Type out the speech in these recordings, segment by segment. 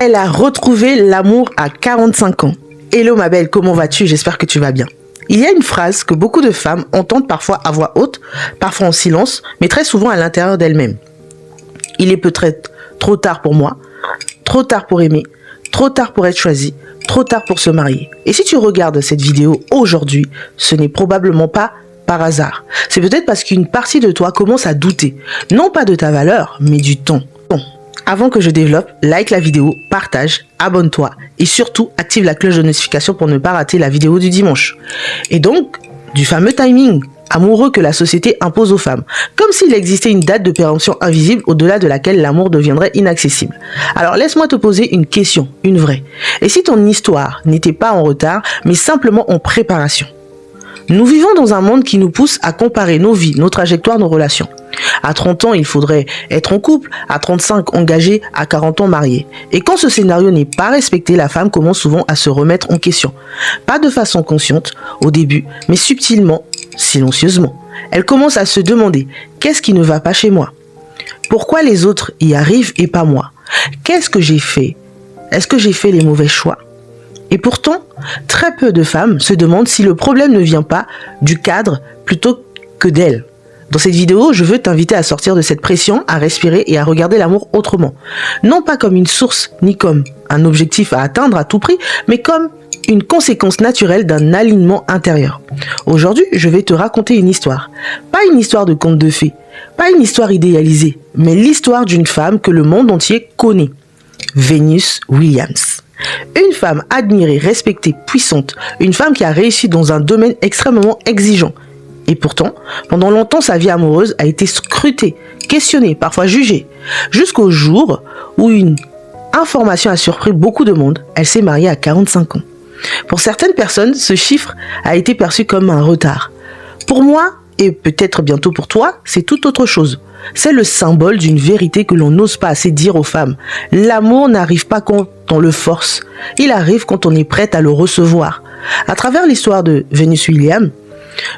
Elle a retrouvé l'amour à 45 ans. Hello ma belle, comment vas-tu? J'espère que tu vas bien. Il y a une phrase que beaucoup de femmes entendent parfois à voix haute, parfois en silence, mais très souvent à l'intérieur d'elles-mêmes. Il est peut-être trop tard pour moi, trop tard pour aimer, trop tard pour être choisie, trop tard pour se marier. Et si tu regardes cette vidéo aujourd'hui, ce n'est probablement pas par hasard. C'est peut-être parce qu'une partie de toi commence à douter, non pas de ta valeur, mais du ton. Bon, avant que je développe, like la vidéo, partage, abonne-toi et surtout active la cloche de notification pour ne pas rater la vidéo du dimanche. Et donc, du fameux timing amoureux que la société impose aux femmes, comme s'il existait une date de péremption invisible au-delà de laquelle l'amour deviendrait inaccessible. Alors laisse-moi te poser une question, une vraie. Et si ton histoire n'était pas en retard, mais simplement en préparation? Nous vivons dans un monde qui nous pousse à comparer nos vies, nos trajectoires, nos relations. À 30 ans, il faudrait être en couple, à 35 engagé, à 40 ans marié. Et quand ce scénario n'est pas respecté, la femme commence souvent à se remettre en question. Pas de façon consciente au début, mais subtilement, silencieusement. Elle commence à se demander « Qu'est-ce qui ne va pas chez moi? Pourquoi les autres y arrivent et pas moi? Qu'est-ce que j'ai fait? Est-ce que j'ai fait les mauvais choix ?» Et pourtant, très peu de femmes se demandent si le problème ne vient pas du cadre plutôt que d'elles. Dans cette vidéo, je veux t'inviter à sortir de cette pression, à respirer et à regarder l'amour autrement. Non pas comme une source, ni comme un objectif à atteindre à tout prix, mais comme une conséquence naturelle d'un alignement intérieur. Aujourd'hui, je vais te raconter une histoire. Pas une histoire de conte de fées, pas une histoire idéalisée, mais l'histoire d'une femme que le monde entier connaît. Venus Williams. Une femme admirée, respectée, puissante, une femme qui a réussi dans un domaine extrêmement exigeant. Et pourtant, pendant longtemps, sa vie amoureuse a été scrutée, questionnée, parfois jugée, jusqu'au jour où une information a surpris beaucoup de monde, elle s'est mariée à 45 ans. Pour certaines personnes, ce chiffre a été perçu comme un retard. Pour moi, et peut-être bientôt pour toi, c'est tout autre chose. C'est le symbole d'une vérité que l'on n'ose pas assez dire aux femmes. L'amour n'arrive pas quand on le force. Il arrive quand on est prête à le recevoir. À travers l'histoire de Venus Williams,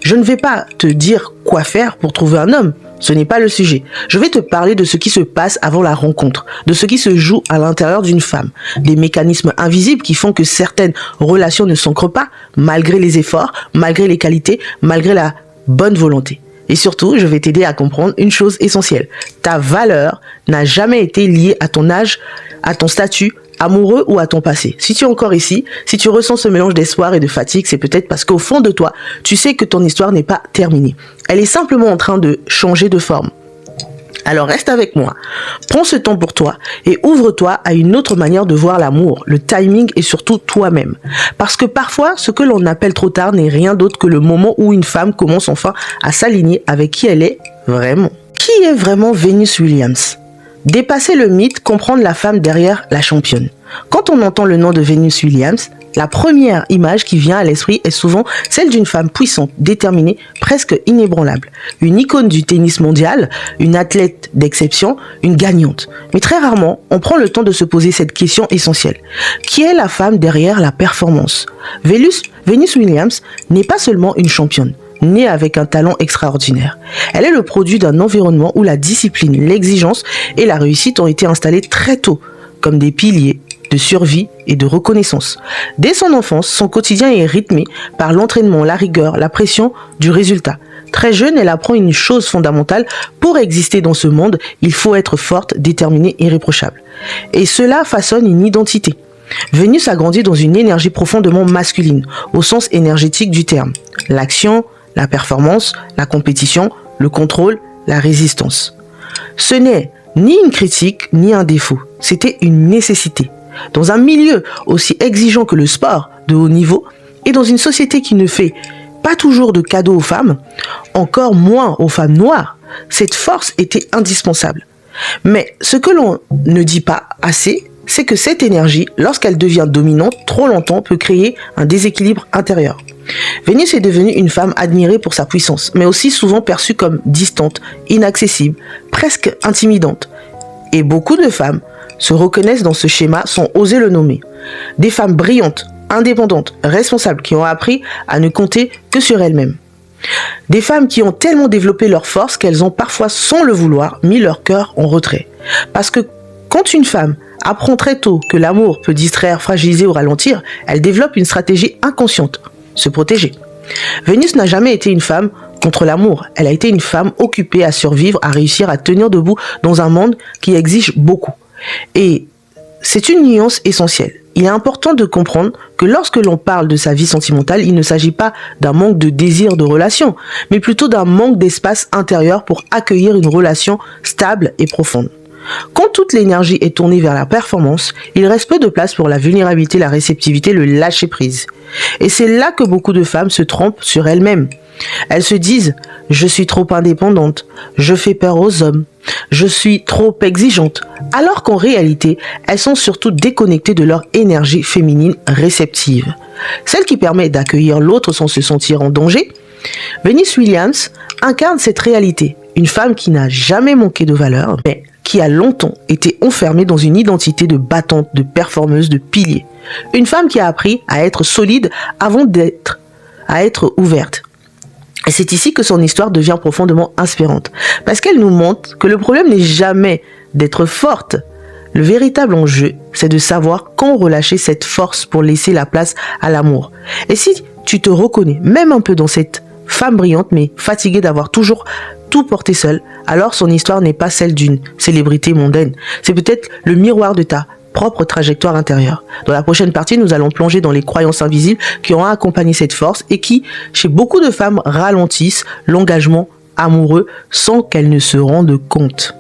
je ne vais pas te dire quoi faire pour trouver un homme. Ce n'est pas le sujet. Je vais te parler de ce qui se passe avant la rencontre, de ce qui se joue à l'intérieur d'une femme, des mécanismes invisibles qui font que certaines relations ne s'ancrent pas, malgré les efforts, malgré les qualités, malgré la bonne volonté. Et surtout, je vais t'aider à comprendre une chose essentielle. Ta valeur n'a jamais été liée à ton âge, à ton statut, amoureux ou à ton passé. Si tu es encore ici, si tu ressens ce mélange d'espoir et de fatigue, c'est peut-être parce qu'au fond de toi, tu sais que ton histoire n'est pas terminée. Elle est simplement en train de changer de forme. Alors reste avec moi, prends ce temps pour toi et ouvre-toi à une autre manière de voir l'amour, le timing et surtout toi-même. Parce que parfois, ce que l'on appelle trop tard n'est rien d'autre que le moment où une femme commence enfin à s'aligner avec qui elle est vraiment. Qui est vraiment Venus Williams? Dépasser le mythe, comprendre la femme derrière la championne. Quand on entend le nom de Venus Williams, la première image qui vient à l'esprit est souvent celle d'une femme puissante, déterminée, presque inébranlable. Une icône du tennis mondial, une athlète d'exception, une gagnante. Mais très rarement, on prend le temps de se poser cette question essentielle. Qui est la femme derrière la performance? Venus Williams n'est pas seulement une championne, née avec un talent extraordinaire. Elle est le produit d'un environnement où la discipline, l'exigence et la réussite ont été installées très tôt, comme des piliers de survie et de reconnaissance. Dès son enfance, son quotidien est rythmé par l'entraînement, la rigueur, la pression du résultat. Très jeune, elle apprend une chose fondamentale: pour exister dans ce monde, il faut être forte, déterminée, irréprochable. Et cela façonne une identité. Venus a grandi dans une énergie profondément masculine, au sens énergétique du terme. L'action, la performance, la compétition, le contrôle, la résistance. Ce n'est ni une critique, ni un défaut. C'était une nécessité. Dans un milieu aussi exigeant que le sport de haut niveau et dans une société qui ne fait pas toujours de cadeaux aux femmes, encore moins aux femmes noires, cette force était indispensable. Mais ce que l'on ne dit pas assez, c'est que cette énergie, lorsqu'elle devient dominante trop longtemps, peut créer un déséquilibre intérieur. Vénus est devenue une femme admirée pour sa puissance, mais aussi souvent perçue comme distante, inaccessible, presque intimidante. Et beaucoup de femmes se reconnaissent dans ce schéma sans oser le nommer. Des femmes brillantes, indépendantes, responsables, qui ont appris à ne compter que sur elles-mêmes. Des femmes qui ont tellement développé leur force qu'elles ont parfois, sans le vouloir, mis leur cœur en retrait. Parce que quand une femme apprend très tôt que l'amour peut distraire, fragiliser ou ralentir, elle développe une stratégie inconsciente, se protéger. Vénus n'a jamais été une femme contre l'amour, elle a été une femme occupée à survivre, à réussir, à tenir debout dans un monde qui exige beaucoup. Et c'est une nuance essentielle. Il est important de comprendre que lorsque l'on parle de sa vie sentimentale, il ne s'agit pas d'un manque de désir de relation, mais plutôt d'un manque d'espace intérieur pour accueillir une relation stable et profonde. Quand toute l'énergie est tournée vers la performance, il reste peu de place pour la vulnérabilité, la réceptivité, le lâcher-prise. Et c'est là que beaucoup de femmes se trompent sur elles-mêmes. Elles se disent « je suis trop indépendante, je fais peur aux hommes, je suis trop exigeante », alors qu'en réalité, elles sont surtout déconnectées de leur énergie féminine réceptive, celle qui permet d'accueillir l'autre sans se sentir en danger. Venus Williams incarne cette réalité, une femme qui n'a jamais manqué de valeur, mais qui a longtemps été enfermée dans une identité de battante, de performeuse, de pilier. Une femme qui a appris à être solide avant à être ouverte. Et c'est ici que son histoire devient profondément inspirante, parce qu'elle nous montre que le problème n'est jamais d'être forte. Le véritable enjeu, c'est de savoir quand relâcher cette force pour laisser la place à l'amour. Et si tu te reconnais même un peu dans cette femme brillante mais fatiguée d'avoir toujours tout porté seule, alors son histoire n'est pas celle d'une célébrité mondaine. C'est peut-être le miroir de ta propre trajectoire intérieure. Dans la prochaine partie, nous allons plonger dans les croyances invisibles qui ont accompagné cette force et qui, chez beaucoup de femmes, ralentissent l'engagement amoureux sans qu'elles ne se rendent compte.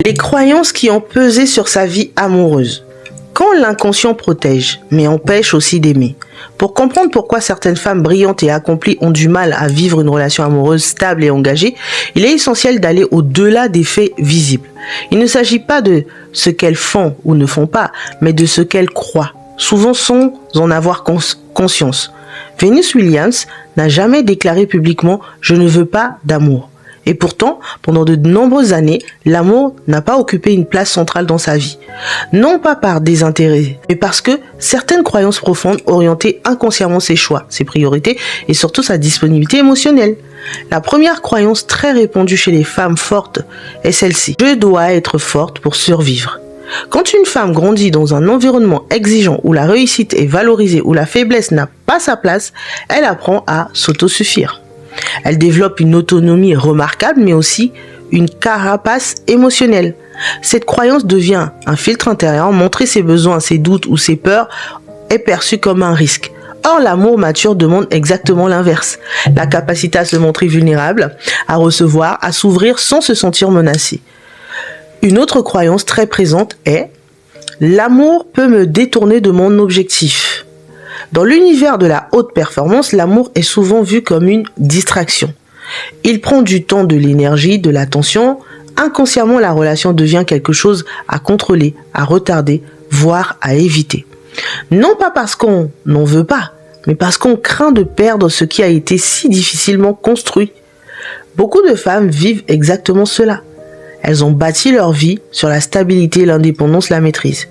Les croyances qui ont pesé sur sa vie amoureuse. Quand l'inconscient protège, mais empêche aussi d'aimer. Pour comprendre pourquoi certaines femmes brillantes et accomplies ont du mal à vivre une relation amoureuse stable et engagée, il est essentiel d'aller au-delà des faits visibles. Il ne s'agit pas de ce qu'elles font ou ne font pas, mais de ce qu'elles croient, souvent sans en avoir conscience. Venus Williams n'a jamais déclaré publiquement « je ne veux pas d'amour ». Et pourtant, pendant de nombreuses années, l'amour n'a pas occupé une place centrale dans sa vie. Non pas par désintérêt, mais parce que certaines croyances profondes orientaient inconsciemment ses choix, ses priorités et surtout sa disponibilité émotionnelle. La première croyance très répandue chez les femmes fortes est celle-ci. Je dois être forte pour survivre. Quand une femme grandit dans un environnement exigeant où la réussite est valorisée, où la faiblesse n'a pas sa place, elle apprend à s'autosuffire. Elle développe une autonomie remarquable, mais aussi une carapace émotionnelle. Cette croyance devient un filtre intérieur. Montrer ses besoins, ses doutes ou ses peurs est perçu comme un risque. Or, l'amour mature demande exactement l'inverse. La capacité à se montrer vulnérable, à recevoir, à s'ouvrir sans se sentir menacé. Une autre croyance très présente est « l'amour peut me détourner de mon objectif ». Dans l'univers de la haute performance, l'amour est souvent vu comme une distraction. Il prend du temps, de l'énergie, de l'attention. Inconsciemment, la relation devient quelque chose à contrôler, à retarder, voire à éviter. Non pas parce qu'on n'en veut pas, mais parce qu'on craint de perdre ce qui a été si difficilement construit. Beaucoup de femmes vivent exactement cela. Elles ont bâti leur vie sur la stabilité, l'indépendance, la maîtrise.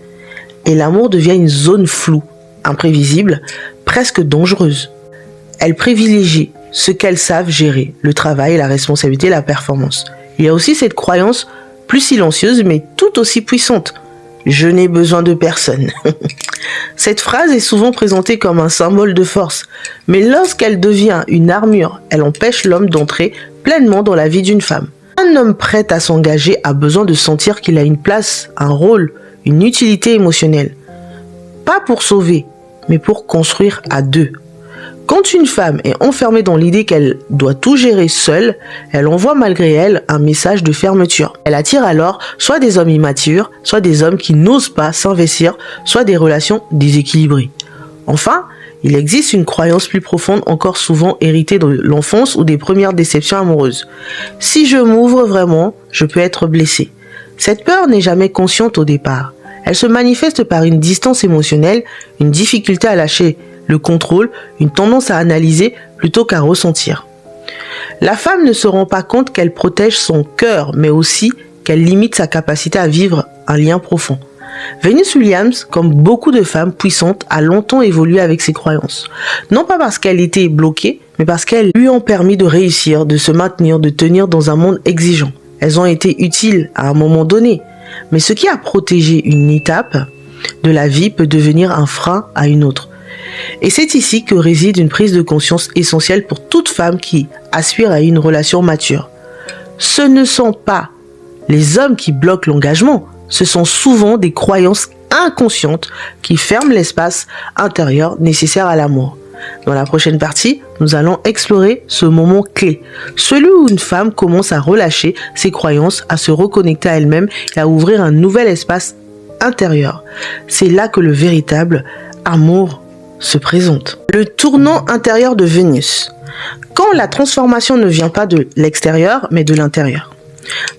Et l'amour devient une zone floue, imprévisible, presque dangereuse. Elles privilégient ce qu'elles savent gérer, le travail, la responsabilité, la performance. Il y a aussi cette croyance plus silencieuse mais tout aussi puissante. Je n'ai besoin de personne. Cette phrase est souvent présentée comme un symbole de force, mais lorsqu'elle devient une armure, elle empêche l'homme d'entrer pleinement dans la vie d'une femme. Un homme prêt à s'engager a besoin de sentir qu'il a une place, un rôle, une utilité émotionnelle. Pas pour sauver, mais pour construire à deux. Quand une femme est enfermée dans l'idée qu'elle doit tout gérer seule, elle envoie malgré elle un message de fermeture. Elle attire alors soit des hommes immatures, soit des hommes qui n'osent pas s'investir, soit des relations déséquilibrées. Enfin, il existe une croyance plus profonde, encore souvent héritée de l'enfance ou des premières déceptions amoureuses. Si je m'ouvre vraiment, je peux être blessée. Cette peur n'est jamais consciente au départ. Elle se manifeste par une distance émotionnelle, une difficulté à lâcher le contrôle, une tendance à analyser plutôt qu'à ressentir. La femme ne se rend pas compte qu'elle protège son cœur, mais aussi qu'elle limite sa capacité à vivre un lien profond. Venus Williams, comme beaucoup de femmes puissantes, a longtemps évolué avec ses croyances. Non pas parce qu'elle était bloquée, mais parce qu'elles lui ont permis de réussir, de se maintenir, de tenir dans un monde exigeant. Elles ont été utiles à un moment donné, Mais ce qui a protégé une étape de la vie peut devenir un frein à une autre. Et c'est ici que réside une prise de conscience essentielle pour toute femme qui aspire à une relation mature. Ce ne sont pas les hommes qui bloquent l'engagement, ce sont souvent des croyances inconscientes qui ferment l'espace intérieur nécessaire à l'amour. Dans la prochaine partie, nous allons explorer ce moment clé, celui où une femme commence à relâcher ses croyances, à se reconnecter à elle-même et à ouvrir un nouvel espace intérieur. C'est là que le véritable amour se présente. Le tournant intérieur de Vénus. Quand la transformation ne vient pas de l'extérieur, mais de l'intérieur.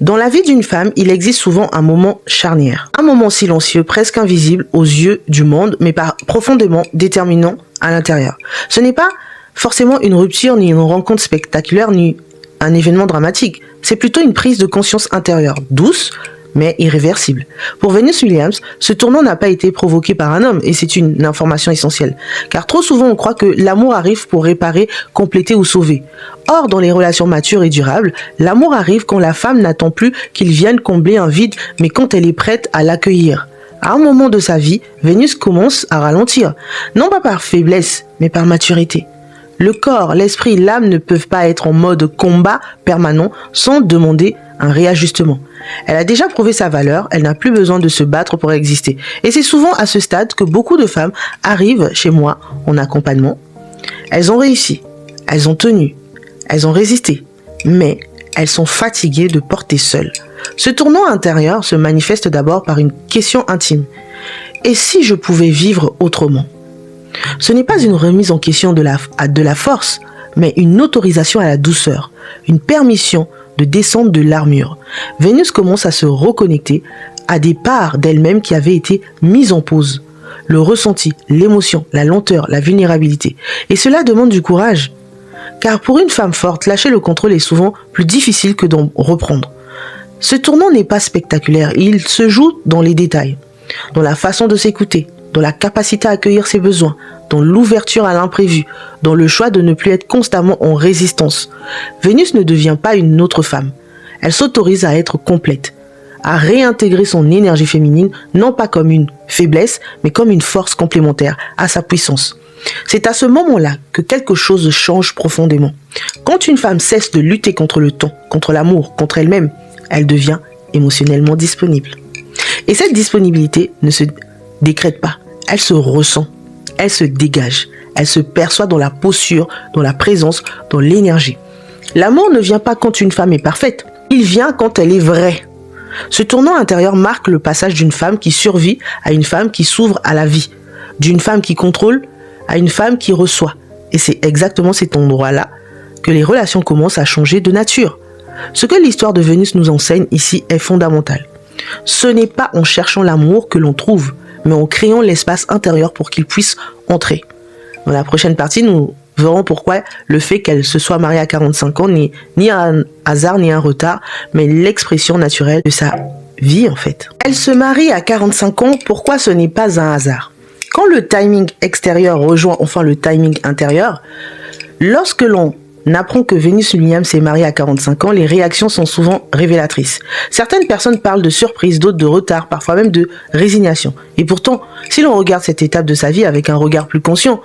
Dans la vie d'une femme, il existe souvent un moment charnière. Un moment silencieux, presque invisible aux yeux du monde, mais profondément déterminant à l'intérieur. Ce n'est pas forcément une rupture, ni une rencontre spectaculaire, ni un événement dramatique. C'est plutôt une prise de conscience intérieure, douce, mais irréversible. Pour Venus Williams, ce tournant n'a pas été provoqué par un homme, et c'est une information essentielle. Car trop souvent on croit que l'amour arrive pour réparer, compléter ou sauver. Or, dans les relations matures et durables, l'amour arrive quand la femme n'attend plus qu'il vienne combler un vide, mais quand elle est prête à l'accueillir. À un moment de sa vie, Vénus commence à ralentir, non pas par faiblesse, mais par maturité. Le corps, l'esprit, l'âme ne peuvent pas être en mode combat permanent sans demander un réajustement. Elle a déjà prouvé sa valeur, elle n'a plus besoin de se battre pour exister. Et c'est souvent à ce stade que beaucoup de femmes arrivent chez moi en accompagnement. Elles ont réussi, elles ont tenu, elles ont résisté, mais elles sont fatiguées de porter seules. Ce tournant intérieur se manifeste d'abord par une question intime. Et si je pouvais vivre autrement ? Ce n'est pas une remise en question de la force, mais une autorisation à la douceur, une permission de descendre de l'armure. Vénus commence à se reconnecter à des parts d'elle-même qui avaient été mises en pause. Le ressenti, l'émotion, la lenteur, la vulnérabilité. Et cela demande du courage. Car pour une femme forte, lâcher le contrôle est souvent plus difficile que d'en reprendre. Ce tournant n'est pas spectaculaire, il se joue dans les détails, dans la façon de s'écouter, dans la capacité à accueillir ses besoins, dans l'ouverture à l'imprévu, dans le choix de ne plus être constamment en résistance. Vénus ne devient pas une autre femme. Elle s'autorise à être complète, à réintégrer son énergie féminine, non pas comme une faiblesse, mais comme une force complémentaire à sa puissance. C'est à ce moment-là que quelque chose change profondément. Quand une femme cesse de lutter contre le temps, contre l'amour, contre elle-même, elle devient émotionnellement disponible. Et cette disponibilité ne se décrète pas, elle se ressent, elle se dégage, elle se perçoit dans la posture, dans la présence, dans l'énergie. L'amour ne vient pas quand une femme est parfaite, il vient quand elle est vraie. Ce tournant intérieur marque le passage d'une femme qui survit à une femme qui s'ouvre à la vie, d'une femme qui contrôle à une femme qui reçoit. Et c'est exactement cet endroit-là que les relations commencent à changer de nature. Ce que l'histoire de Vénus nous enseigne ici est fondamental. Ce n'est pas en cherchant l'amour que l'on trouve, mais en créant l'espace intérieur pour qu'il puisse entrer. Dans la prochaine partie, nous verrons pourquoi le fait qu'elle se soit mariée à 45 ans n'est ni un hasard ni un retard, mais l'expression naturelle de sa vie en fait. Elle se marie à 45 ans, pourquoi ce n'est pas un hasard? Quand le timing extérieur rejoint enfin le timing intérieur, lorsque l'on apprend que Venus Williams s'est mariée à 45 ans, les réactions sont souvent révélatrices. Certaines personnes parlent de surprise, d'autres de retard, parfois même de résignation. Et pourtant, si l'on regarde cette étape de sa vie avec un regard plus conscient,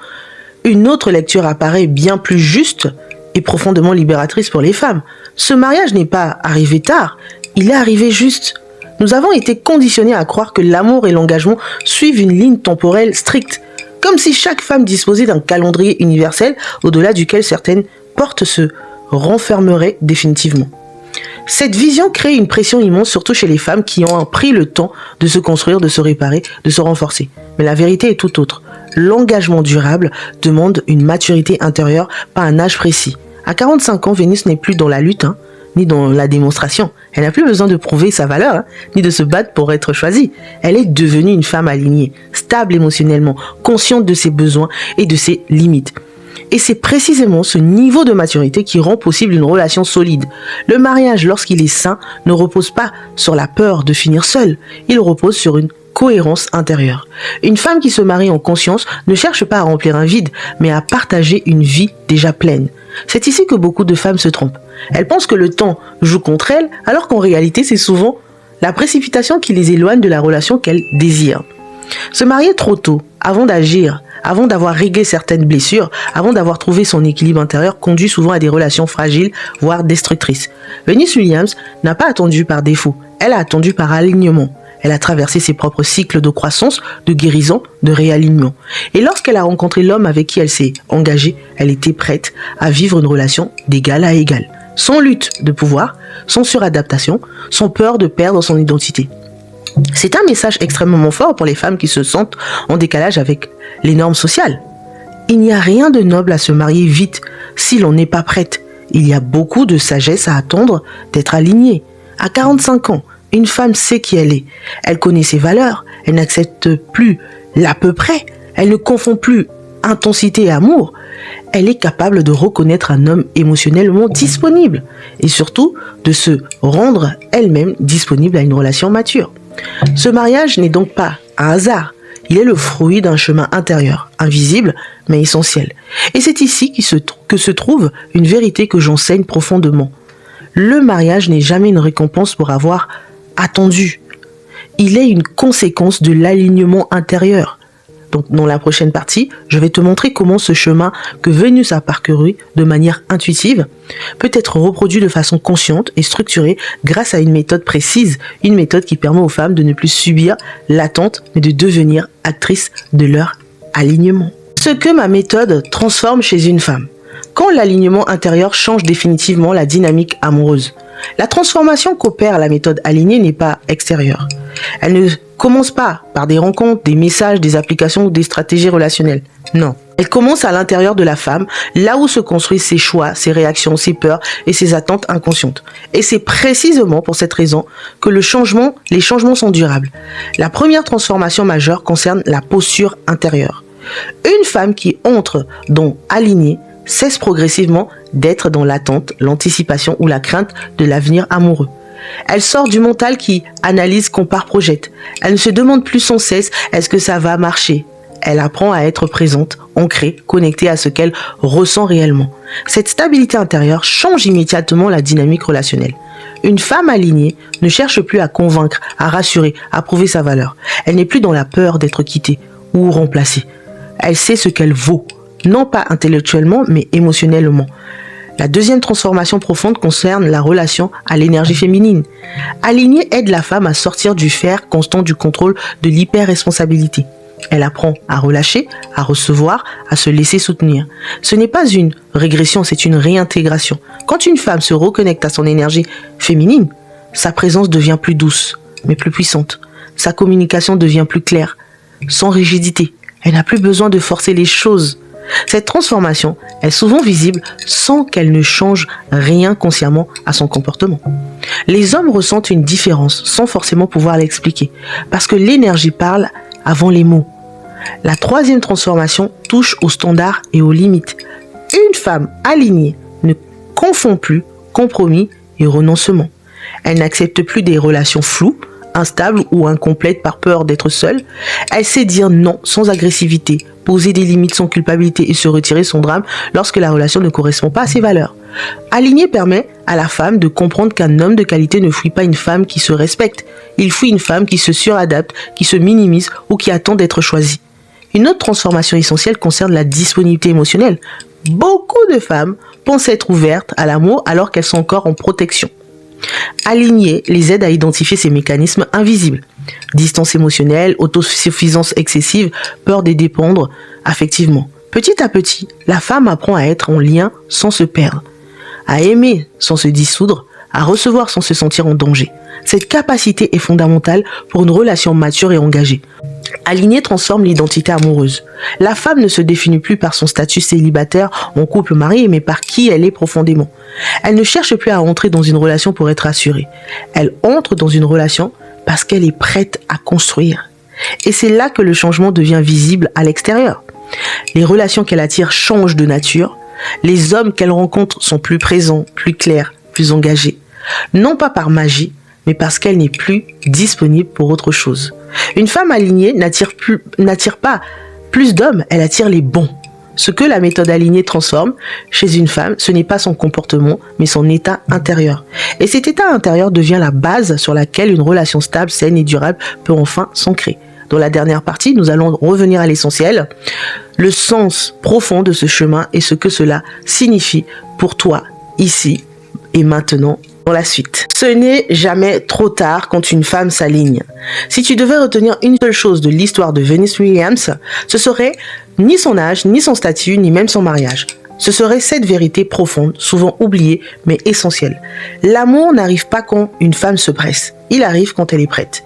une autre lecture apparaît bien plus juste et profondément libératrice pour les femmes. Ce mariage n'est pas arrivé tard, il est arrivé juste. Nous avons été conditionnés à croire que l'amour et l'engagement suivent une ligne temporelle stricte, comme si chaque femme disposait d'un calendrier universel au-delà duquel certaines portes se renfermeraient définitivement. Cette vision crée une pression immense, surtout chez les femmes qui ont pris le temps de se construire, de se réparer, de se renforcer. Mais la vérité est tout autre. L'engagement durable demande une maturité intérieure, pas un âge précis. À 45 ans, Vénus n'est plus dans la lutte, ni dans la démonstration. Elle n'a plus besoin de prouver sa valeur, ni de se battre pour être choisie. Elle est devenue une femme alignée, stable émotionnellement, consciente de ses besoins et de ses limites. Et c'est précisément ce niveau de maturité qui rend possible une relation solide. Le mariage, lorsqu'il est sain, ne repose pas sur la peur de finir seule. Il repose sur une cohérence intérieure. Une femme qui se marie en conscience ne cherche pas à remplir un vide, mais à partager une vie déjà pleine. C'est ici que beaucoup de femmes se trompent. Elles pensent que le temps joue contre elles, alors qu'en réalité, c'est souvent la précipitation qui les éloigne de la relation qu'elles désirent. Se marier trop tôt, avant d'agir, avant d'avoir réglé certaines blessures, avant d'avoir trouvé son équilibre intérieur, conduit souvent à des relations fragiles, voire destructrices. Venus Williams n'a pas attendu par défaut, elle a attendu par alignement. Elle a traversé ses propres cycles de croissance, de guérison, de réalignement. Et lorsqu'elle a rencontré l'homme avec qui elle s'est engagée, elle était prête à vivre une relation d'égal à égal. Sans lutte de pouvoir, sans suradaptation, sans peur de perdre son identité. C'est un message extrêmement fort pour les femmes qui se sentent en décalage avec les normes sociales. Il n'y a rien de noble à se marier vite si l'on n'est pas prête. Il y a beaucoup de sagesse à attendre d'être alignée. À 45 ans, une femme sait qui elle est. Elle connaît ses valeurs. Elle n'accepte plus l'à peu près. Elle ne confond plus intensité et amour. Elle est capable de reconnaître un homme émotionnellement disponible et surtout de se rendre elle-même disponible à une relation mature. Ce mariage n'est donc pas un hasard. Il est le fruit d'un chemin intérieur, invisible mais essentiel. Et c'est ici que se trouve une vérité que j'enseigne profondément. Le mariage n'est jamais une récompense pour avoir attendu. Il est une conséquence de l'alignement intérieur. Donc, dans la prochaine partie, je vais te montrer comment ce chemin que Vénus a parcouru de manière intuitive peut être reproduit de façon consciente et structurée grâce à une méthode précise, une méthode qui permet aux femmes de ne plus subir l'attente, mais de devenir actrices de leur alignement. Ce que ma méthode transforme chez une femme. Quand l'alignement intérieur change définitivement la dynamique amoureuse. La transformation qu'opère la méthode alignée n'est pas extérieure. Elle ne commence pas par des rencontres, des messages, des applications ou des stratégies relationnelles. Non. Elle commence à l'intérieur de la femme, là où se construisent ses choix, ses réactions, ses peurs et ses attentes inconscientes. Et c'est précisément pour cette raison que les changements sont durables. La première transformation majeure concerne la posture intérieure. Une femme qui entre dans alignée cesse progressivement d'être dans l'attente, l'anticipation ou la crainte de l'avenir amoureux. Elle sort du mental qui analyse, compare, projette. Elle ne se demande plus sans cesse « est-ce que ça va marcher ?» Elle apprend à être présente, ancrée, connectée à ce qu'elle ressent réellement. Cette stabilité intérieure change immédiatement la dynamique relationnelle. Une femme alignée ne cherche plus à convaincre, à rassurer, à prouver sa valeur. Elle n'est plus dans la peur d'être quittée ou remplacée. Elle sait ce qu'elle vaut, non pas intellectuellement, mais émotionnellement. La deuxième transformation profonde concerne la relation à l'énergie féminine. Aligner aide la femme à sortir du fer constant du contrôle de l'hyper-responsabilité. Elle apprend à relâcher, à recevoir, à se laisser soutenir. Ce n'est pas une régression, c'est une réintégration. Quand une femme se reconnecte à son énergie féminine, sa présence devient plus douce, mais plus puissante. Sa communication devient plus claire, sans rigidité. Elle n'a plus besoin de forcer les choses. Cette transformation est souvent visible sans qu'elle ne change rien consciemment à son comportement. Les hommes ressentent une différence sans forcément pouvoir l'expliquer, parce que l'énergie parle avant les mots. La troisième transformation touche aux standards et aux limites. Une femme alignée ne confond plus compromis et renoncement. Elle n'accepte plus des relations floues, instables ou incomplètes par peur d'être seule. Elle sait dire non sans agressivité, poser des limites sans culpabilité et se retirer sans drame lorsque la relation ne correspond pas à ses valeurs. Aligner permet à la femme de comprendre qu'un homme de qualité ne fuit pas une femme qui se respecte. Il fuit une femme qui se suradapte, qui se minimise ou qui attend d'être choisie. Une autre transformation essentielle concerne la disponibilité émotionnelle. Beaucoup de femmes pensent être ouvertes à l'amour alors qu'elles sont encore en protection. Aligner les aide à identifier ces mécanismes invisibles. Distance émotionnelle, autosuffisance excessive, peur de dépendre affectivement. Petit à petit, la femme apprend à être en lien sans se perdre, à aimer sans se dissoudre, à recevoir sans se sentir en danger. Cette capacité est fondamentale pour une relation mature et engagée. Aligner transforme l'identité amoureuse. La femme ne se définit plus par son statut célibataire en couple marié, mais par qui elle est profondément. Elle ne cherche plus à entrer dans une relation pour être assurée. Elle entre dans une relation parce qu'elle est prête à construire. Et c'est là que le changement devient visible à l'extérieur. Les relations qu'elle attire changent de nature. Les hommes qu'elle rencontre sont plus présents, plus clairs, plus engagés. Non pas par magie, mais parce qu'elle n'est plus disponible pour autre chose. Une femme alignée n'attire pas plus d'hommes, elle attire les bons. Ce que la méthode alignée transforme chez une femme, ce n'est pas son comportement, mais son état intérieur. Et cet état intérieur devient la base sur laquelle une relation stable, saine et durable peut enfin s'ancrer. Dans la dernière partie, nous allons revenir à l'essentiel, le sens profond de ce chemin et ce que cela signifie pour toi, ici et maintenant, dans la suite. Ce n'est jamais trop tard quand une femme s'aligne. Si tu devais retenir une seule chose de l'histoire de Venus Williams, ce serait ni son âge, ni son statut, ni même son mariage. Ce serait cette vérité profonde, souvent oubliée, mais essentielle. L'amour n'arrive pas quand une femme se presse. Il arrive quand elle est prête.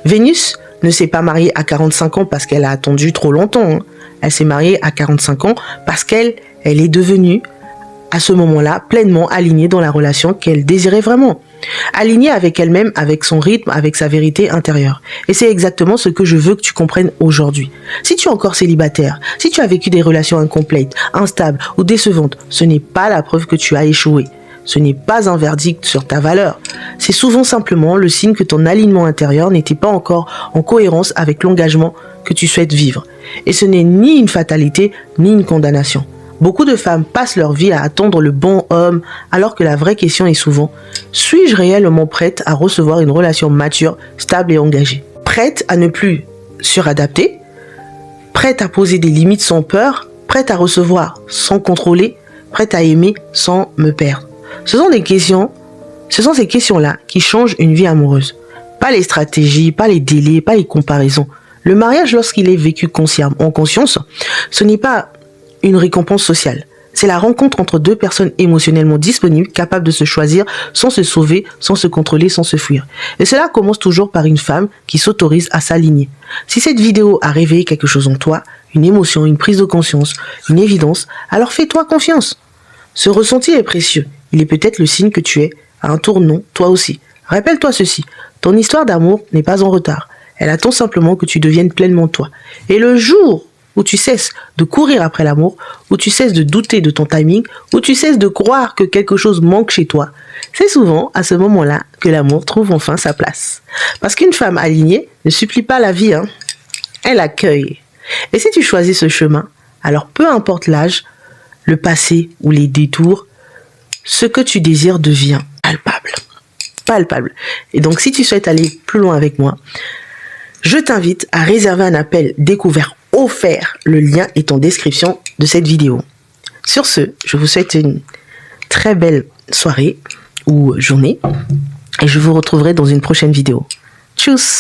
Vénus ne s'est pas mariée à 45 ans parce qu'elle a attendu trop longtemps. Elle s'est mariée à 45 ans parce qu'elle est devenue, à ce moment-là, pleinement alignée dans la relation qu'elle désirait vraiment. Alignée avec elle-même, avec son rythme, avec sa vérité intérieure. Et c'est exactement ce que je veux que tu comprennes aujourd'hui. Si tu es encore célibataire, si tu as vécu des relations incomplètes, instables ou décevantes, ce n'est pas la preuve que tu as échoué. Ce n'est pas un verdict sur ta valeur. C'est souvent simplement le signe que ton alignement intérieur n'était pas encore en cohérence avec l'engagement que tu souhaites vivre. Et ce n'est ni une fatalité, ni une condamnation. Beaucoup de femmes passent leur vie à attendre le bon homme, alors que la vraie question est souvent « Suis-je réellement prête à recevoir une relation mature, stable et engagée ?» Prête à ne plus suradapter, prête à poser des limites sans peur, prête à recevoir sans contrôler, prête à aimer sans me perdre. Ce sont ces questions-là qui changent une vie amoureuse. Pas les stratégies, pas les délais, pas les comparaisons. Le mariage, lorsqu'il est vécu en conscience, ce n'est pas une récompense sociale. C'est la rencontre entre deux personnes émotionnellement disponibles, capables de se choisir sans se sauver, sans se contrôler, sans se fuir. Et cela commence toujours par une femme qui s'autorise à s'aligner. Si cette vidéo a réveillé quelque chose en toi, une émotion, une prise de conscience, une évidence, alors fais-toi confiance. Ce ressenti est précieux. Il est peut-être le signe que tu es à un tournant, toi aussi. Rappelle-toi ceci, ton histoire d'amour n'est pas en retard. Elle attend simplement que tu deviennes pleinement toi. Et le jour où tu cesses de courir après l'amour, où tu cesses de douter de ton timing, où tu cesses de croire que quelque chose manque chez toi, c'est souvent à ce moment-là que l'amour trouve enfin sa place. Parce qu'une femme alignée ne supplie pas la vie, elle accueille. Et si tu choisis ce chemin, alors peu importe l'âge, le passé ou les détours, ce que tu désires devient palpable. Et donc, si tu souhaites aller plus loin avec moi, je t'invite à réserver un appel découvert offert. Le lien est en description de cette vidéo. Sur ce, je vous souhaite une très belle soirée ou journée et je vous retrouverai dans une prochaine vidéo. Tchuss!